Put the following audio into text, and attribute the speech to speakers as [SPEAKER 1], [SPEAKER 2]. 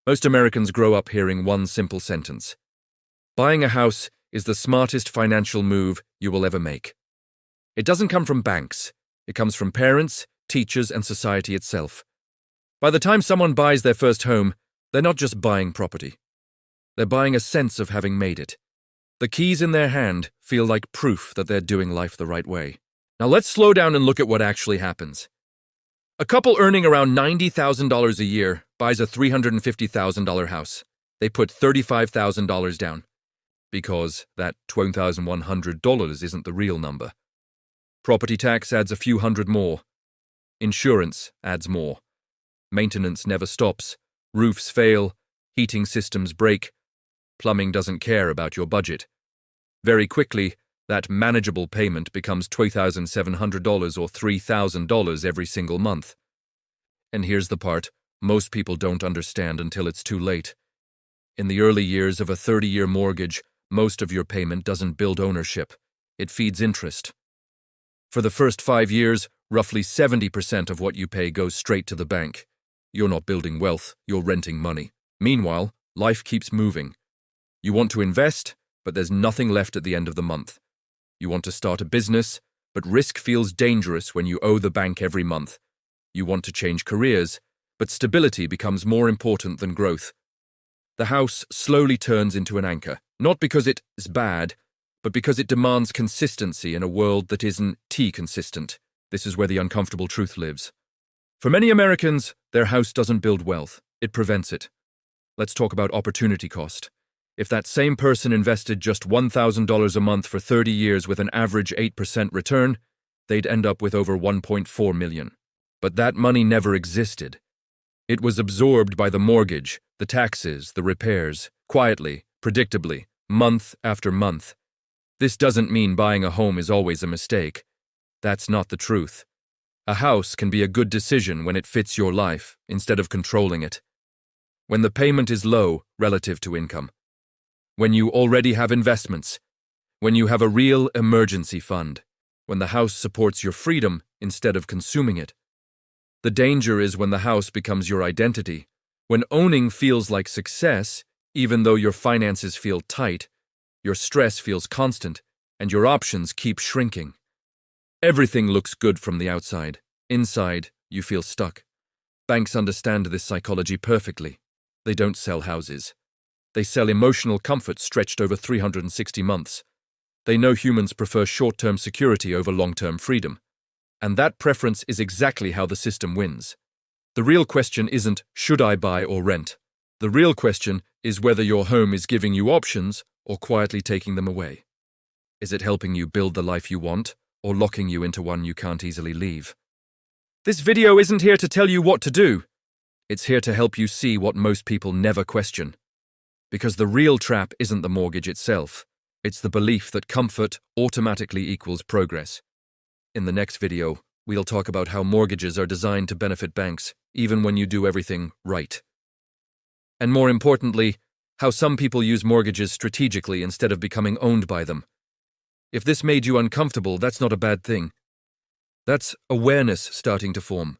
[SPEAKER 1] Most Americans grow up hearing one simple sentence: buying a house is the smartest financial move you will ever make. It doesn't come from banks. It comes from parents, teachers, and society itself. By the time someone buys their first home, they're not just buying property. They're buying a sense of having made it. The keys in their hand feel like proof that they're doing life the right way. Now let's slow down and look at what actually happens. A couple earning around $90,000 a year buys a $350,000 house. They put $35,000 down, because that $12,100 isn't the real number. Property tax adds a few hundred more. Insurance adds more. Maintenance never stops. Roofs fail. Heating systems break. Plumbing doesn't care about your budget. Very quickly, that manageable payment becomes $2,700 or $3,000 every single month. And here's the part most people don't understand until it's too late. In the early years of a 30-year mortgage, most of your payment doesn't build ownership. It feeds interest. For the first 5 years, roughly 70% of what you pay goes straight to the bank. You're not building wealth, you're renting money. Meanwhile, life keeps moving. You want to invest, but there's nothing left at the end of the month. You want to start a business, but risk feels dangerous when you owe the bank every month. You want to change careers, but stability becomes more important than growth. The house slowly turns into an anchor, not because it is bad, but because it demands consistency in a world that isn't consistent. This is where the uncomfortable truth lives. For many Americans, their house doesn't build wealth, it prevents it. Let's talk about opportunity cost. If that same person invested just $1,000 a month for 30 years with an average 8% return, they'd end up with over $1.4 million. But that money never existed. It was absorbed by the mortgage, the taxes, the repairs, quietly, predictably, month after month. This doesn't mean buying a home is always a mistake. That's not the truth. A house can be a good decision when it fits your life, instead of controlling it. When the payment is low relative to income. When you already have investments. When you have a real emergency fund. When the house supports your freedom instead of consuming it. The danger is when the house becomes your identity. When owning feels like success, even though your finances feel tight, your stress feels constant, and your options keep shrinking. Everything looks good from the outside. Inside, you feel stuck. Banks understand this psychology perfectly. They don't sell houses. They sell emotional comfort stretched over 360 months. They know humans prefer short-term security over long-term freedom. And that preference is exactly how the system wins. The real question isn't, should I buy or rent? The real question is whether your home is giving you options or quietly taking them away. Is it helping you build the life you want, or locking you into one you can't easily leave? This video isn't here to tell you what to do. It's here to help you see what most people never question. Because the real trap isn't the mortgage itself. It's the belief that comfort automatically equals progress. In the next video, we'll talk about how mortgages are designed to benefit banks, even when you do everything right. And more importantly, how some people use mortgages strategically instead of becoming owned by them. If this made you uncomfortable, that's not a bad thing. That's awareness starting to form.